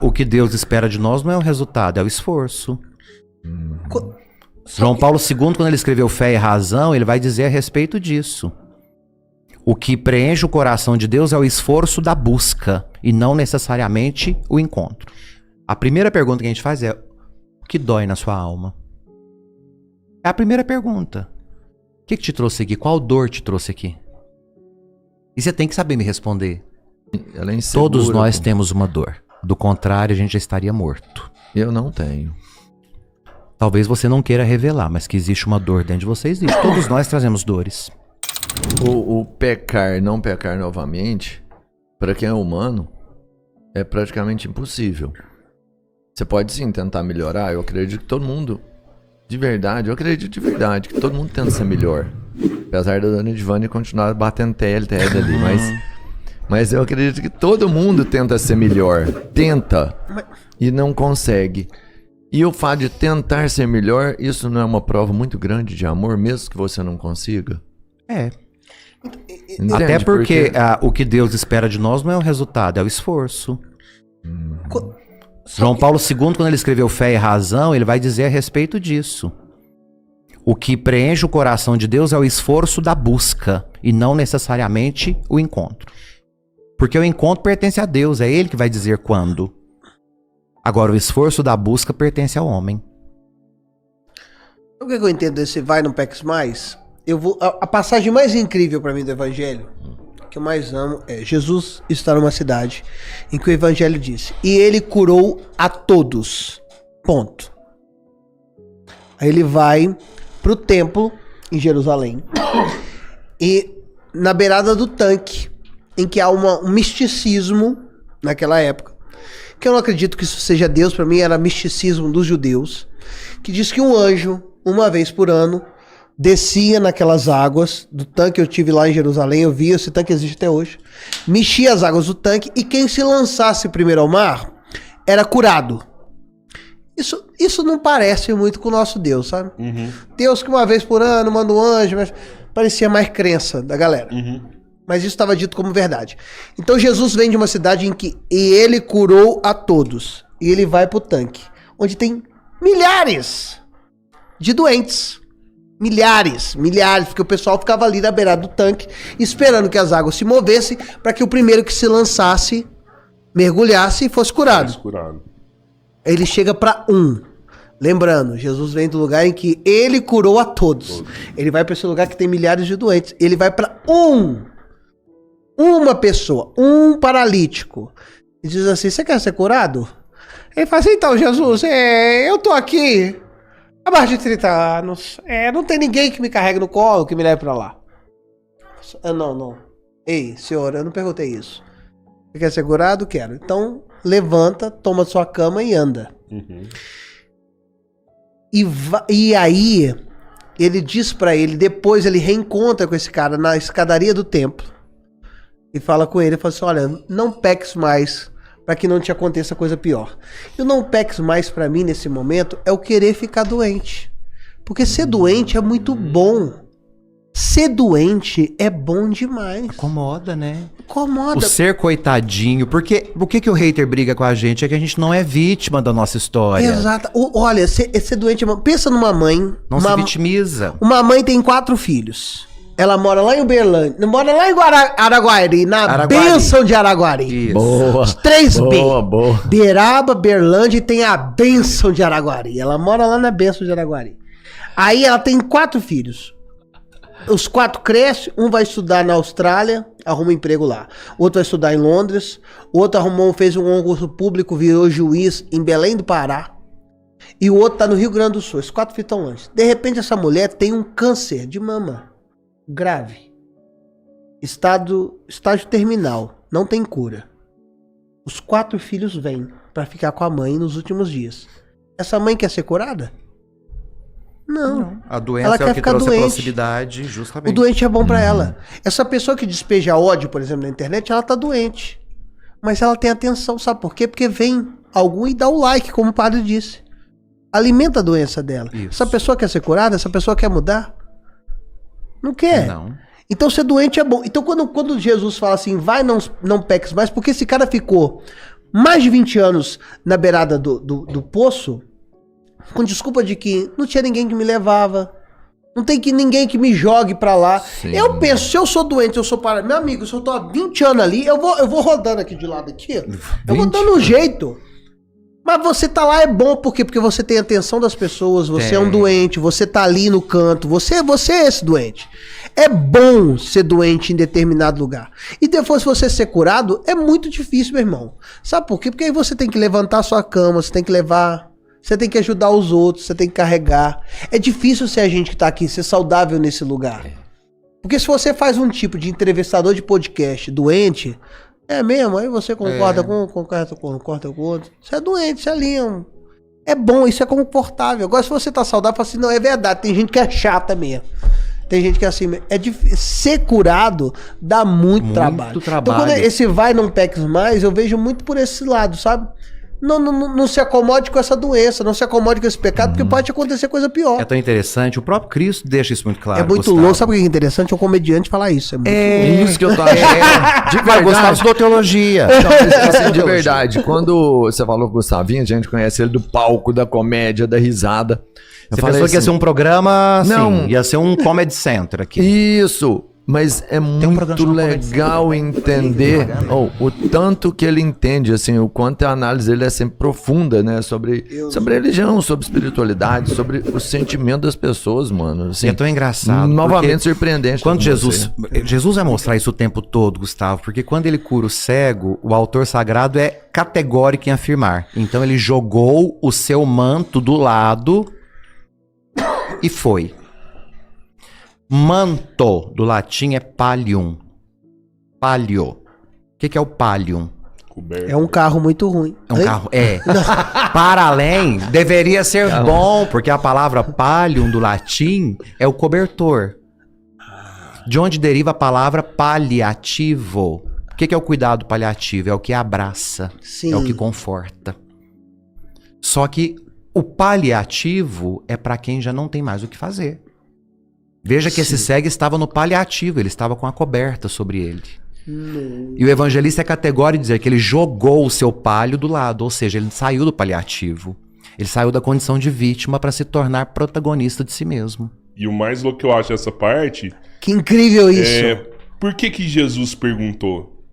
O que Deus espera de nós não é o resultado, é o esforço. João Paulo II, quando ele escreveu Fé e Razão, ele vai dizer a respeito disso. O que preenche o coração de Deus é o esforço da busca e não necessariamente o encontro. A primeira pergunta que a gente faz é: o que dói na sua alma? É a primeira pergunta. O que te trouxe aqui? Qual dor te trouxe aqui? E você tem que saber me responder. Ela é insegura, todos nós temos uma dor. Do contrário, a gente já estaria morto. Eu não tenho. Talvez você não queira revelar, mas que existe uma dor dentro de você, existe. Todos nós trazemos dores. O pecar, não pecar novamente, para quem é humano, é praticamente impossível. Você pode sim tentar melhorar. Eu acredito que todo mundo, de verdade, que todo mundo tenta ser melhor. Apesar da dona Edvânia continuar batendo TL ali, mas eu acredito que todo mundo tenta ser melhor. Tenta e não consegue. E o fato de tentar ser melhor, isso não é uma prova muito grande de amor, mesmo que você não consiga? É. Entende? Até porque o que Deus espera de nós não é o resultado, é o esforço. João Paulo II, quando ele escreveu Fé e Razão, ele vai dizer a respeito disso. O que preenche o coração de Deus é o esforço da busca e não necessariamente o encontro. Porque o encontro pertence a Deus, é Ele que vai dizer quando. Agora, o esforço da busca pertence ao homem. O que eu entendo desse vai, não peques mais? A passagem mais incrível para mim do Evangelho, que eu mais amo, é: Jesus está numa cidade em que o Evangelho disse: e ele curou a todos. Ponto. Aí ele vai pro templo em Jerusalém e na beirada do tanque, em que há um misticismo naquela época, que eu não acredito que isso seja Deus, para mim era misticismo dos judeus, que diz que um anjo, uma vez por ano, descia naquelas águas do tanque. Eu tive lá em Jerusalém, eu vi, esse tanque existe até hoje, mexia as águas do tanque e quem se lançasse primeiro ao mar era curado. Isso não parece muito com o nosso Deus, sabe? Uhum. Deus que uma vez por ano manda um anjo, mas parecia mais crença da galera. Uhum. Mas isso estava dito como verdade. Então Jesus vem de uma cidade em que ele curou a todos. E ele vai pro tanque, onde tem milhares de doentes. Milhares, porque o pessoal ficava ali na beirada do tanque, esperando que as águas se movessem, para que o primeiro que se lançasse, mergulhasse e fosse curado. Ele chega para um. Lembrando, Jesus vem do lugar em que ele curou a todos. Ele vai para esse lugar que tem milhares de doentes. Ele vai para uma pessoa, um paralítico, e diz assim: você quer ser curado? Ele fala assim: então, Jesus, eu tô aqui há mais de 30 anos. Não tem ninguém que me carregue no colo, que me leve pra lá. Não. Ei, senhor, eu não perguntei isso. Você quer ser curado? Quero. Então, levanta, toma sua cama e anda. Uhum. E aí, ele diz pra ele, depois ele reencontra com esse cara na escadaria do templo. E fala com ele, fala assim: olha, não peques mais para que não te aconteça coisa pior. E o não peques mais para mim nesse momento é o querer ficar doente. Porque ser doente é muito bom. Ser doente é bom demais. Acomoda, né? Acomoda. O ser coitadinho. Porque por que o hater briga com a gente? É que a gente não é vítima da nossa história. Exato. Olha, ser doente é bom. Pensa numa mãe. Não se vitimiza. Uma mãe tem 4 filhos. Ela mora lá em Uberlândia, mora lá em Araguari, bênção de Araguari. Isso. Boa. 3B. Boa. Beraba, Berlândia e tem a bênção de Araguari. Ela mora lá na bênção de Araguari. Aí ela tem 4 filhos. Os 4 crescem, um vai estudar na Austrália, arruma emprego lá. Outro vai estudar em Londres. Outro fez um concurso público, virou juiz em Belém do Pará. E o outro tá no Rio Grande do Sul. Os 4 filhos estão longe. De repente essa mulher tem um câncer de mama. Grave. Estágio terminal. Não tem cura. Os 4 filhos vêm para ficar com a mãe nos últimos dias. Essa mãe quer ser curada? Não. A doença é o que trouxe a proximidade, justamente. O doente é bom para ela. Essa pessoa que despeja ódio, por exemplo, na internet, ela tá doente. Mas ela tem atenção, sabe por quê? Porque vem algum e dá o like, como o padre disse. Alimenta a doença dela. Isso. Essa pessoa quer ser curada? Essa pessoa quer mudar? Não quer. Não. Então ser doente é bom. Então quando Jesus fala assim, vai, não peques mais, porque esse cara ficou mais de 20 anos na beirada do poço, com desculpa de que não tinha ninguém que me levava. Não tem ninguém que me jogue pra lá. Sim. Eu penso, se eu sou doente, eu sou parado. Meu amigo, se eu tô há 20 anos ali, eu vou rodando aqui de lado aqui. Eu vou dando um jeito. Mas você tá lá é bom, por quê? Porque você tem a atenção das pessoas, você é um doente, você tá ali no canto, você é esse doente. É bom ser doente em determinado lugar. E depois, se você ser curado, é muito difícil, meu irmão. Sabe por quê? Porque aí você tem que levantar a sua cama, você tem que levar, você tem que ajudar os outros, você tem que carregar. É difícil ser a gente que tá aqui, ser saudável nesse lugar. Porque se você faz um tipo de entrevistador de podcast doente... É mesmo? Aí você concorda com um, concorda com outro. Você é doente, você é lindo. É bom, isso é confortável. Agora, se você tá saudável, fala assim, não, é verdade, tem gente que é chata mesmo. Tem gente que é assim mesmo. É difícil. Ser curado dá muito trabalho. Então, quando esse vai não peques mais, eu vejo muito por esse lado, sabe? Não se acomode com essa doença, não se acomode com esse pecado, porque pode acontecer coisa pior. É tão interessante, o próprio Cristo deixa isso muito claro. É muito Gustavo. louco, sabe o que é interessante? É um comediante falar isso. É muito louco. Isso que eu tô achando. De Vai, Gustavo estudou teologia. Não, mas, assim, de verdade, quando você falou com o Gustavinho, a gente conhece ele do palco, da comédia, da risada. Você pensou que ia ser um programa, Não. ia ser um Comedy Center aqui. Isso, mas é muito programa legal entender o tanto que ele entende, assim, o quanto a análise dele é sempre profunda, né? Sobre religião, sobre espiritualidade, sobre o sentimento das pessoas, mano. Assim, É tão engraçado. novamente surpreendente. Quando com Jesus vai mostrar isso o tempo todo, Gustavo, porque quando ele cura o cego, o autor sagrado é categórico em afirmar. Então ele jogou o seu manto do lado e foi. Manto, do latim, é pallium. Palio. O que é o pallium? É um carro muito ruim. É um carro. É. Para além, deveria ser bom, porque a palavra pallium do latim é o cobertor. De onde deriva a palavra paliativo. O que é o cuidado paliativo? É o que abraça. Sim. É o que conforta. Só que o paliativo é para quem já não tem mais o que fazer. Veja que esse cego estava no paliativo, ele estava com a coberta sobre ele. E o evangelista é categórico em dizer que ele jogou o seu palio do lado, ou seja, ele saiu do paliativo. Ele saiu da condição de vítima para se tornar protagonista de si mesmo. E o mais louco que eu acho dessa parte Que incrível isso. é por que Jesus perguntou?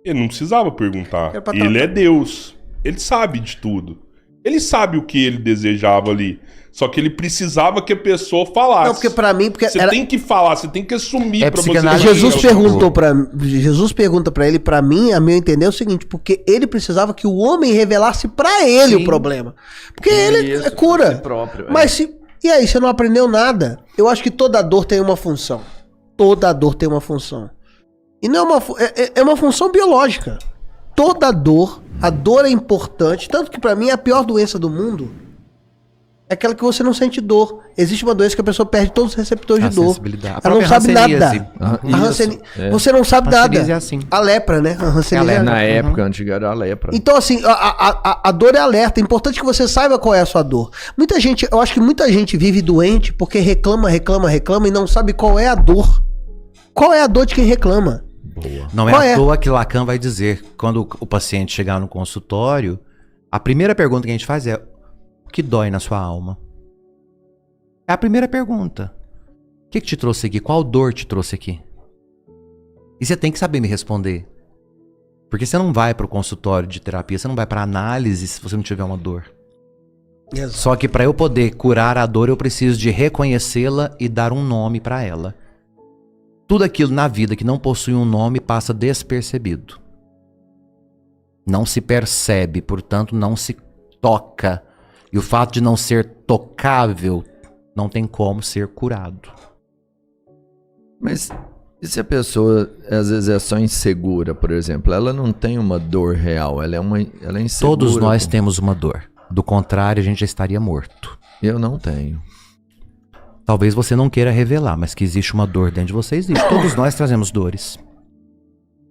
Ele não precisava perguntar. Ele é Deus. Ele sabe de tudo. Ele sabe o que ele desejava ali. Só que ele precisava que a pessoa falasse. Não, porque pra mim... Porque você tem que falar, você tem que assumir É pra você. psicanálise. Jesus pergunta pra ele, pra mim, a meu entender, é o seguinte, porque ele precisava que o homem revelasse pra ele o problema. Porque ele é cura. próprio, Mas e aí, você não aprendeu nada? Eu acho que toda dor tem uma função. Toda dor tem uma função. E não é uma função biológica. Toda dor, a dor é importante, tanto que pra mim a pior doença do mundo é aquela que você não sente dor. Existe uma doença que a pessoa perde todos os receptores de dor. Ela não sabe nada. Você não sabe nada. É assim. A lepra, né? A hanseníase é Na época antiga era a lepra. Então, assim, a dor é alerta. É importante que você saiba qual é a sua dor. Muita gente, eu acho que muita gente vive doente porque reclama e não sabe qual é a dor. Qual é a dor de quem reclama? Não é à toa que Lacan vai dizer, quando o paciente chegar no consultório, a primeira pergunta que a gente faz é: o que dói na sua alma? É a primeira pergunta. O que te trouxe aqui? Qual dor te trouxe aqui? E você tem que saber me responder. Porque você não vai para o consultório de terapia, você não vai para análise se você não tiver uma dor. Exato. Só que para eu poder curar a dor, eu preciso de reconhecê-la e dar um nome para ela. Tudo aquilo na vida que não possui um nome passa despercebido. Não se percebe, portanto não se toca. E o fato de não ser tocável não tem como ser curado. Mas e se a pessoa às vezes é só insegura, por exemplo? Ela não tem uma dor real, ela é insegura. Todos nós temos uma dor. Do contrário, a gente já estaria morto. Eu não tenho. Talvez você não queira revelar, mas que existe uma dor dentro de você, existe. Todos nós trazemos dores.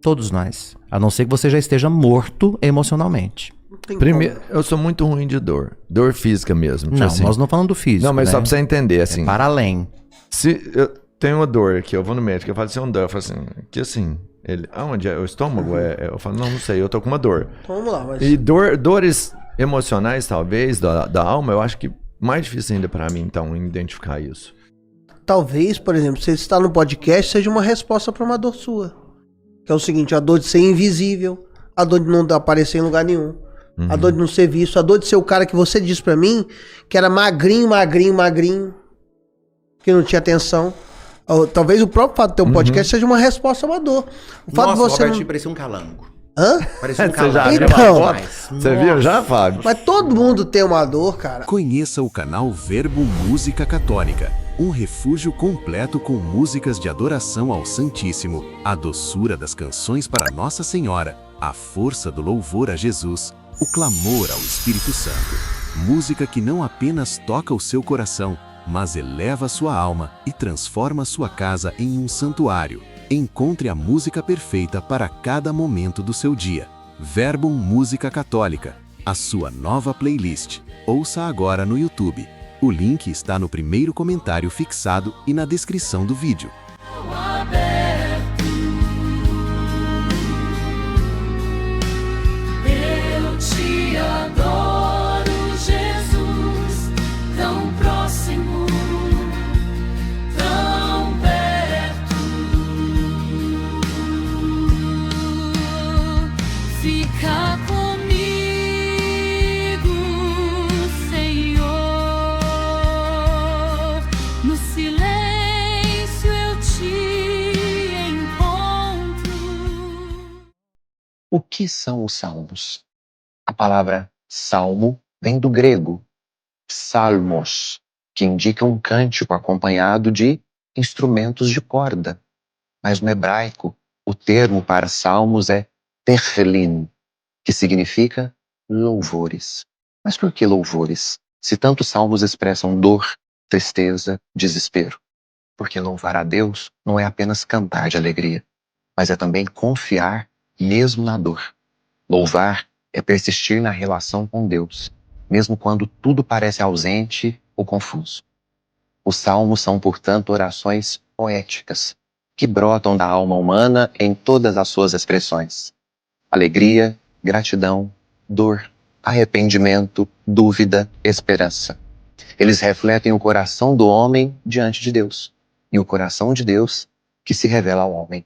Todos nós. A não ser que você já esteja morto emocionalmente. Primeiro, eu sou muito ruim de dor. Dor física mesmo. Tipo Não, assim. nós não falamos do físico, Não, mas né? só pra você entender, assim. É para além. Se eu tenho uma dor aqui, eu vou no médico, eu falo assim, uma dor, eu falo assim, que assim, Ele, aonde é? O estômago? Eu falo, não sei, eu tô com uma dor. Então vamos lá. Mas... E dores emocionais, talvez, da alma, eu acho que mais difícil ainda pra mim, então, identificar isso. Talvez, por exemplo, se você está no podcast, seja uma resposta para uma dor sua. Que é o seguinte, a dor de ser invisível, a dor de não aparecer em lugar nenhum, a dor de não ser visto, a dor de ser o cara que você disse pra mim, que era magrinho, que não tinha atenção. Talvez o próprio fato de ter um podcast seja uma resposta a uma dor. O fato Nossa, de você o Robertinho não... parecia um calango. Hã? Parecia um Você já calango. viu Então, uma foto? Você viu já, Fábio? Mas todo mundo tem uma dor, cara. Conheça o canal Verbo Música Católica, um refúgio completo com músicas de adoração ao Santíssimo, a doçura das canções para Nossa Senhora, a força do louvor a Jesus, o clamor ao Espírito Santo. Música que não apenas toca o seu coração, mas eleva sua alma e transforma sua casa em um santuário. Encontre a música perfeita para cada momento do seu dia. Verbum Música Católica, a sua nova playlist. Ouça agora no YouTube. O link está no primeiro comentário fixado e na descrição do vídeo. Eu te adoro, Jesus, tão próximo, tão perto. Fica comigo, Senhor, no silêncio eu te encontro. O que são os salmos? A palavra salmo vem do grego psalmos, que indica um cântico acompanhado de instrumentos de corda. Mas no hebraico, o termo para salmos é tehillim, que significa louvores. Mas por que louvores? Se tantos salmos expressam dor, tristeza, desespero. Porque louvar a Deus não é apenas cantar de alegria, mas é também confiar mesmo na dor. Louvar é persistir na relação com Deus, mesmo quando tudo parece ausente ou confuso. Os salmos são, portanto, orações poéticas, que brotam da alma humana em todas as suas expressões. Alegria, gratidão, dor, arrependimento, dúvida, esperança. Eles refletem o coração do homem diante de Deus, e o coração de Deus que se revela ao homem.